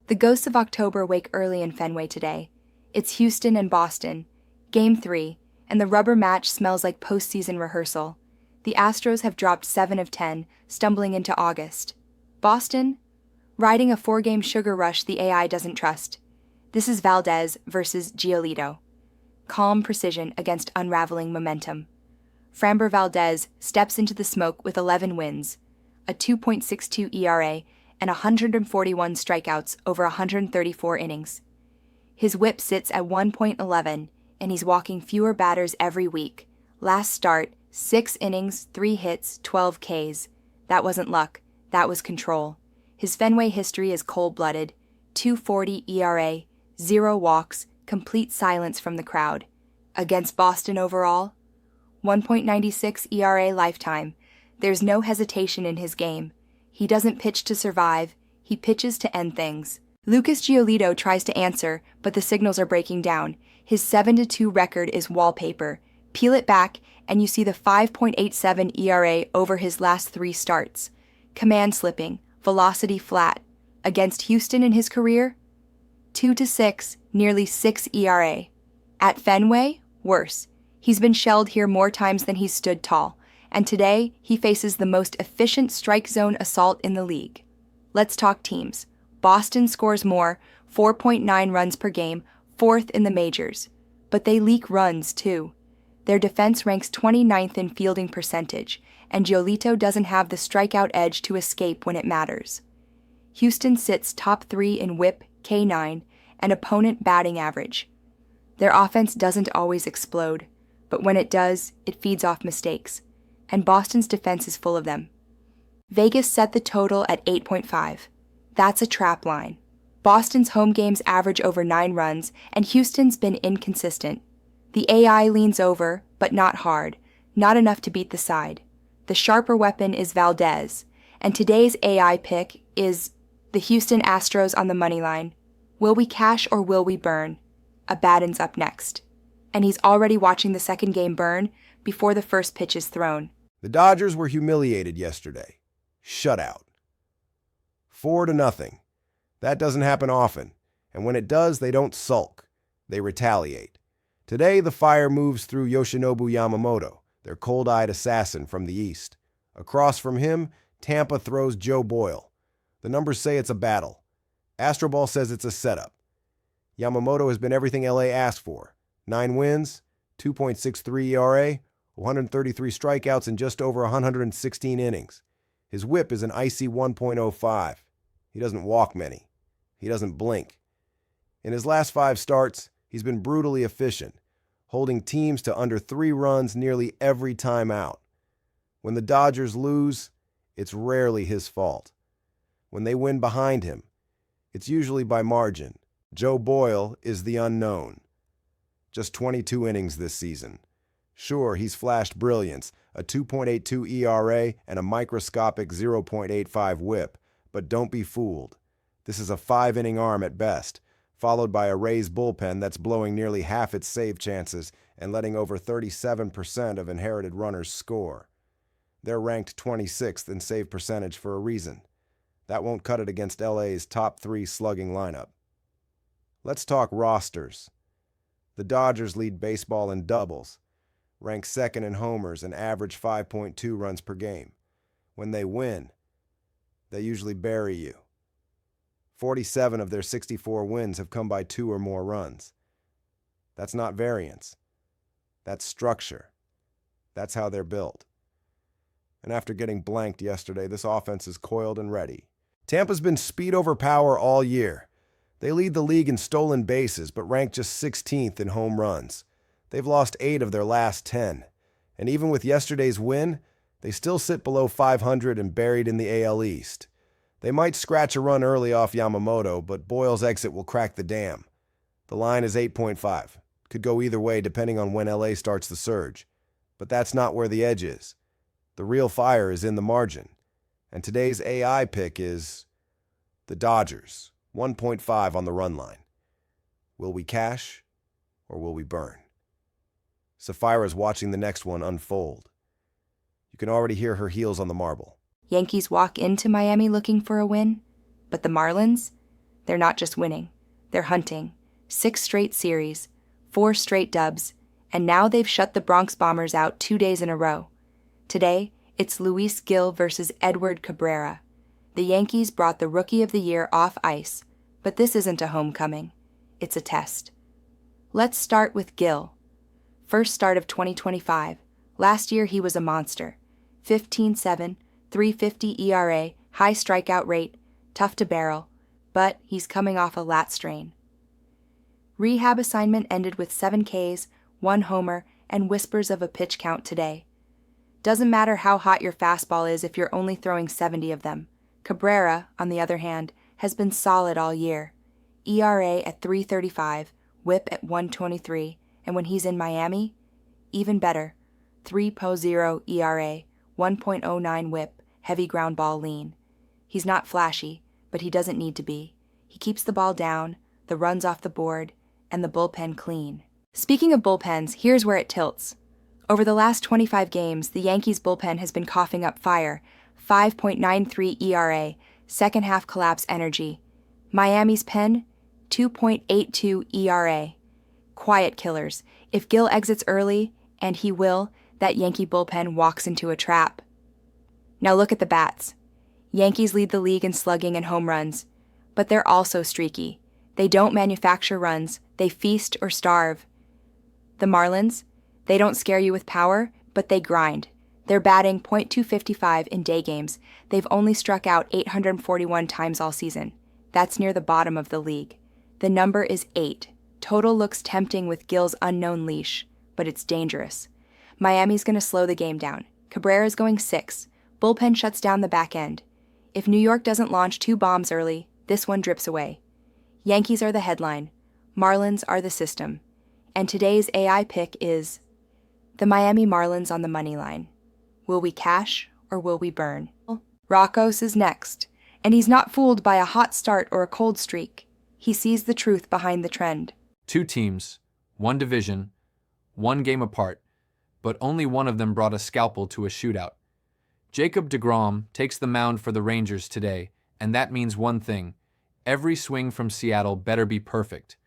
The ghosts of October wake early in Fenway today. It's Houston and Boston, Game 3, and the rubber match smells like postseason rehearsal. The Astros have dropped 7 of 10, stumbling into August. Boston? Riding a 4-game sugar rush the AI doesn't trust. This is Valdez versus Giolito. Calm precision against unraveling momentum. Framber Valdez steps into the smoke with 11 wins, a 2.62 ERA, and 141 strikeouts over 134 innings. His whip sits at 1.11, and he's walking fewer batters every week. Last start, 6 innings, 3 hits, 12 Ks. That wasn't luck, that was control. His Fenway history is cold-blooded, 2.40 ERA, 0 walks, complete silence from the crowd. Against Boston overall, 1.96 ERA lifetime. There's no hesitation in his game. He doesn't pitch to survive, he pitches to end things. Lucas Giolito tries to answer, but the signals are breaking down. His 7-2 record is wallpaper. Peel it back, and you see the 5.87 ERA over his last 3 starts. Command slipping, velocity flat. Against Houston in his career, 2-6, nearly 6 ERA. At Fenway, worse. He's been shelled here more times than he's stood tall, and today he faces the most efficient strike zone assault in the league. Let's talk teams. Boston scores more, 4.9 runs per game, 4th in the majors. But they leak runs, too. Their defense ranks 29th in fielding percentage, and Giolito doesn't have the strikeout edge to escape when it matters. Houston sits top 3 in whip, K9, and opponent batting average. Their offense doesn't always explode, but when it does, it feeds off mistakes, and Boston's defense is full of them. Vegas set the total at 8.5. That's a trap line. Boston's home games average over 9 runs, and Houston's been inconsistent. The AI leans over, but not hard, not enough to beat the side. The sharper weapon is Valdez, and today's AI pick is the Houston Astros on the money line. Will we cash or will we burn? Abaddon's up next, and he's already watching the second game burn before the first pitch is thrown. The Dodgers were humiliated yesterday. Shutout. 4-0. That doesn't happen often, and when it does, they don't sulk. They retaliate. Today, the fire moves through Yoshinobu Yamamoto, their cold-eyed assassin from the East. Across from him, Tampa throws Joe Boyle. The numbers say it's a battle. Astroball says it's a setup. Yamamoto has been everything LA asked for. 9 wins, 2.63 ERA, 133 strikeouts, and just over 116 innings. His whip is an icy 1.05. He doesn't walk many. He doesn't blink. In his last 5 starts, he's been brutally efficient, holding teams to under 3 runs nearly every time out. When the Dodgers lose, it's rarely his fault. When they win behind him, it's usually by margin. Joe Boyle is the unknown. Just 22 innings this season. Sure, he's flashed brilliance, a 2.82 ERA and a microscopic 0.85 whip, but don't be fooled. This is a 5-inning arm at best, followed by a Rays bullpen that's blowing nearly half its save chances and letting over 37% of inherited runners score. They're ranked 26th in save percentage for a reason. That won't cut it against LA's top 3 slugging lineup. Let's talk rosters. The Dodgers lead baseball in doubles, rank 2nd in homers, and average 5.2 runs per game. When they win, they usually bury you. 47 of their 64 wins have come by 2 or more runs. That's not variance. That's structure. That's how they're built. And after getting blanked yesterday, this offense is coiled and ready. Tampa's been speed over power all year. They lead the league in stolen bases, but rank just 16th in home runs. They've lost 8 of their last 10. And even with yesterday's win, they still sit below 500 and buried in the AL East. They might scratch a run early off Yamamoto, but Boyle's exit will crack the dam. The line is 8.5. Could go either way depending on when LA starts the surge. But that's not where the edge is. The real fire is in the margin. And today's AI pick is the Dodgers, 1.5 on the run line. Will we cash or will we burn? Sapphira's watching the next one unfold. You can already hear her heels on the marble. Yankees walk into Miami looking for a win, but the Marlins? They're not just winning, they're hunting. 6 straight series, 4 straight dubs, and now they've shut the Bronx Bombers out 2 days in a row. Today, it's Luis Gil versus Edward Cabrera. The Yankees brought the Rookie of the Year off ice, but this isn't a homecoming. It's a test. Let's start with Gil. First start of 2025. Last year he was a monster. 15-7, 3.50 ERA, high strikeout rate, tough to barrel, but he's coming off a lat strain. Rehab assignment ended with 7 Ks, 1 homer, and whispers of a pitch count today. Doesn't matter how hot your fastball is if you're only throwing 70 of them. Cabrera, on the other hand, has been solid all year. ERA at 3.35, whip at 1.23, and when he's in Miami, even better, 3.0 ERA, 1.09 whip, heavy ground ball lean. He's not flashy, but he doesn't need to be. He keeps the ball down, the runs off the board, and the bullpen clean. Speaking of bullpens, here's where it tilts. Over the last 25 games, the Yankees' bullpen has been coughing up fire, 5.93 ERA, second half collapse energy. Miami's pen, 2.82 ERA. Quiet killers. If Gil exits early, and he will, that Yankee bullpen walks into a trap. Now look at the bats. Yankees lead the league in slugging and home runs, but they're also streaky. They don't manufacture runs, they feast or starve. The Marlins, they don't scare you with power, but they grind. They're batting .255 in day games. They've only struck out 841 times all season. That's near the bottom of the league. The number is 8. Total looks tempting with Gil's unknown leash, but it's dangerous. Miami's going to slow the game down. Cabrera's going 6. Bullpen shuts down the back end. If New York doesn't launch 2 bombs early, this one drips away. Yankees are the headline. Marlins are the system. And today's AI pick is the Miami Marlins on the money line. Will we cash or will we burn? Rockos is next, and he's not fooled by a hot start or a cold streak. He sees the truth behind the trend. 2 teams, 1 division, 1 game apart, but only one of them brought a scalpel to a shootout. Jacob deGrom takes the mound for the Rangers today, and that means one thing. Every swing from Seattle better be perfect.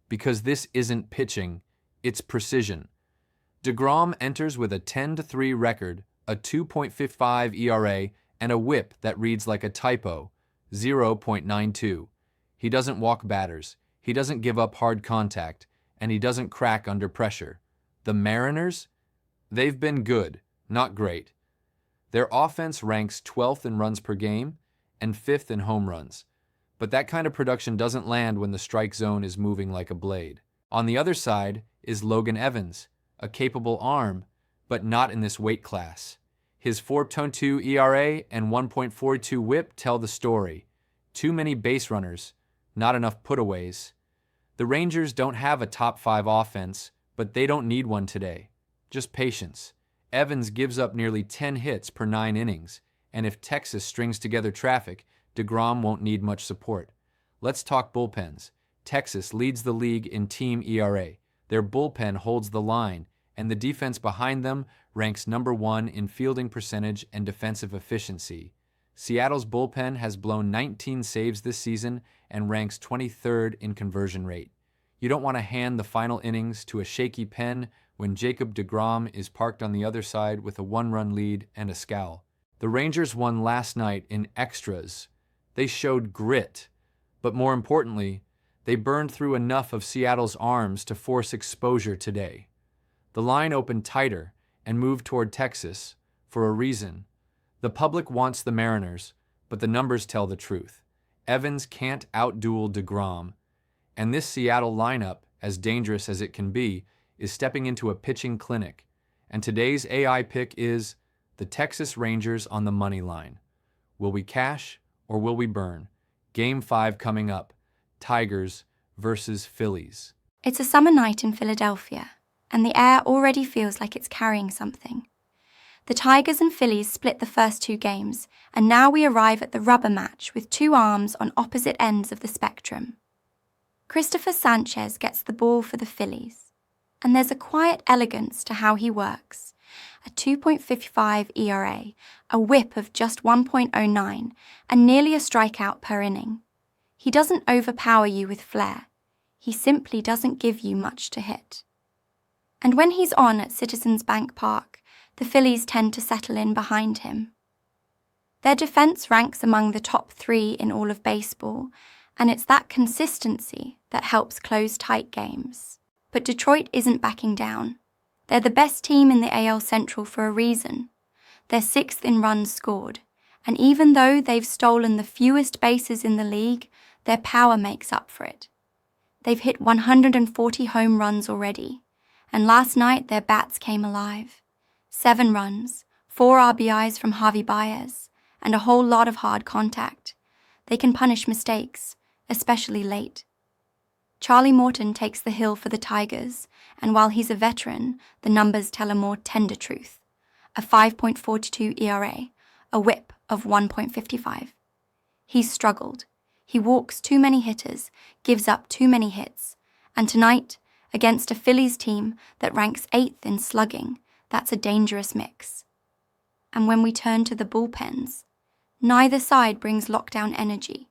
Because this isn't pitching, it's precision. deGrom enters with a 10-3 record, a 2.55 ERA, and a whip that reads like a typo, 0.92. He doesn't walk batters, he doesn't give up hard contact, and he doesn't crack under pressure. The Mariners? They've been good, not great. Their offense ranks 12th in runs per game and 5th in home runs. But that kind of production doesn't land when the strike zone is moving like a blade. On the other side is Logan Evans, a capable arm, but not in this weight class. His 4.2 ERA and 1.42 whip tell the story. Too many base runners, not enough putaways. The Rangers don't have a top 5 offense, but they don't need one today. Just patience. Evans gives up nearly 10 hits per 9 innings, and if Texas strings together traffic, deGrom won't need much support. Let's talk bullpens. Texas leads the league in team ERA. Their bullpen holds the line, and the defense behind them ranks number 1 in fielding percentage and defensive efficiency. Seattle's bullpen has blown 19 saves this season and ranks 23rd in conversion rate. You don't want to hand the final innings to a shaky pen when Jacob deGrom is parked on the other side with a 1-run lead and a scowl. The Rangers won last night in extras. They showed grit, but more importantly, they burned through enough of Seattle's arms to force exposure today. The line opened tighter and moved toward Texas for a reason. The public wants the Mariners, but the numbers tell the truth. Evans can't outduel deGrom, and this Seattle lineup, as dangerous as it can be, is stepping into a pitching clinic. And today's AI pick is the Texas Rangers on the money line. Will we cash or will we burn? Game 5 coming up. Tigers versus Phillies. It's a summer night in Philadelphia, and the air already feels like it's carrying something. The Tigers and Phillies split the first 2 games, and now we arrive at the rubber match with 2 arms on opposite ends of the spectrum. Christopher Sanchez gets the ball for the Phillies, and there's a quiet elegance to how he works. A 2.55 ERA, a whip of just 1.09, and nearly a strikeout per inning. He doesn't overpower you with flair. He simply doesn't give you much to hit. And when he's on at Citizens Bank Park, the Phillies tend to settle in behind him. Their defense ranks among the top 3 in all of baseball, and it's that consistency that helps close tight games. But Detroit isn't backing down. They're the best team in the AL Central for a reason. They're 6th in runs scored, and even though they've stolen the fewest bases in the league, their power makes up for it. They've hit 140 home runs already, and last night their bats came alive. 7 runs, 4 RBIs from Javi Baez, and a whole lot of hard contact. They can punish mistakes, especially late. Charlie Morton takes the hill for the Tigers, and while he's a veteran, the numbers tell a more tender truth. A 5.42 ERA, a whip of 1.55. He's struggled. He walks too many hitters, gives up too many hits, and tonight, against a Phillies team that ranks 8th in slugging, that's a dangerous mix. And when we turn to the bullpens, neither side brings lockdown energy.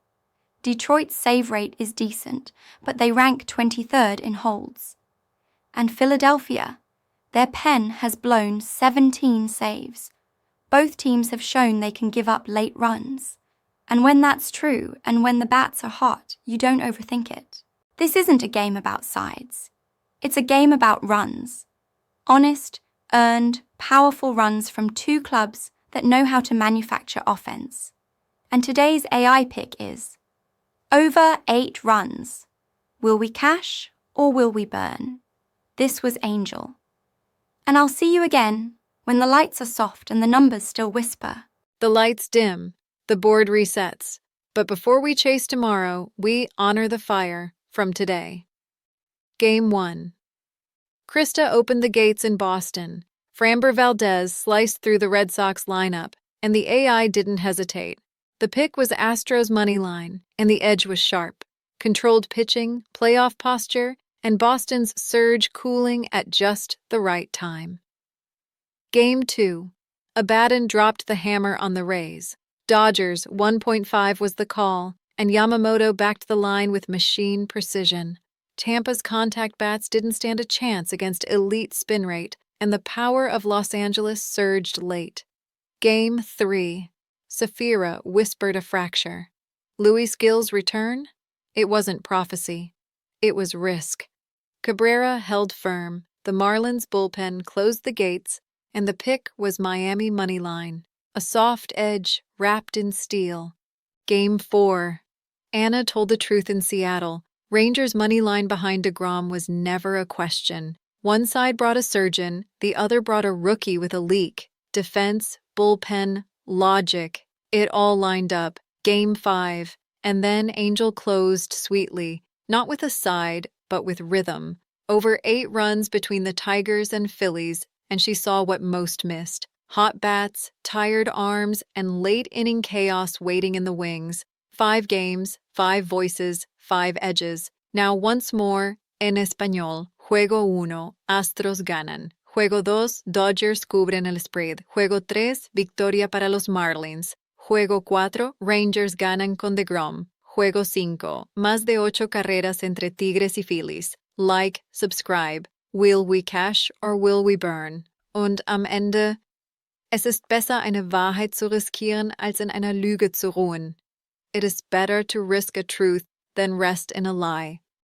Detroit's save rate is decent, but they rank 23rd in holds. And Philadelphia, their pen has blown 17 saves. Both teams have shown they can give up late runs. And when that's true, and when the bats are hot, you don't overthink it. This isn't a game about sides. It's a game about runs. Honest, earned, powerful runs from 2 clubs that know how to manufacture offense. And today's AI pick is over 8 runs. Will we cash or will we burn? This was Angel. And I'll see you again when the lights are soft and the numbers still whisper. The lights dim, the board resets. But before we chase tomorrow, we honor the fire from today. Game 1. Krista opened the gates in Boston. Framber Valdez sliced through the Red Sox lineup, and the AI didn't hesitate. The pick was Astros money line, and the edge was sharp. Controlled pitching, playoff posture, and Boston's surge cooling at just the right time. Game 2. Abaddon dropped the hammer on the Rays. Dodgers 1.5 was the call, and Yamamoto backed the line with machine precision. Tampa's contact bats didn't stand a chance against elite spin rate, and the power of Los Angeles surged late. Game 3. Safira whispered a fracture. Luis Gil's return? It wasn't prophecy. It was risk. Cabrera held firm, the Marlins bullpen closed the gates, and the pick was Miami moneyline, a soft edge wrapped in steel. Game 4. Anna told the truth in Seattle. Rangers' moneyline behind DeGrom was never a question. One side brought a surgeon, the other brought a rookie with a leak. Defense, bullpen, logic. It all lined up. Game 5. And then Angel closed sweetly, not with a side, but with rhythm. Over 8 runs between the Tigers and Phillies, and she saw what most missed. Hot bats, tired arms, and late-inning chaos waiting in the wings. 5 games, 5 voices, 5 edges. Now once more, en español, Juego 1, Astros ganan. Juego 2, Dodgers cubren el spread. Juego 3, victoria para los Marlins. Juego 4, Rangers ganan con DeGrom. Juego 5, más de 8 carreras entre Tigres y Phillies. Like, subscribe. Will we cash or will we burn? Und am Ende, es ist besser, eine Wahrheit zu riskieren, als in einer Lüge zu ruhen. It is better to risk a truth than rest in a lie.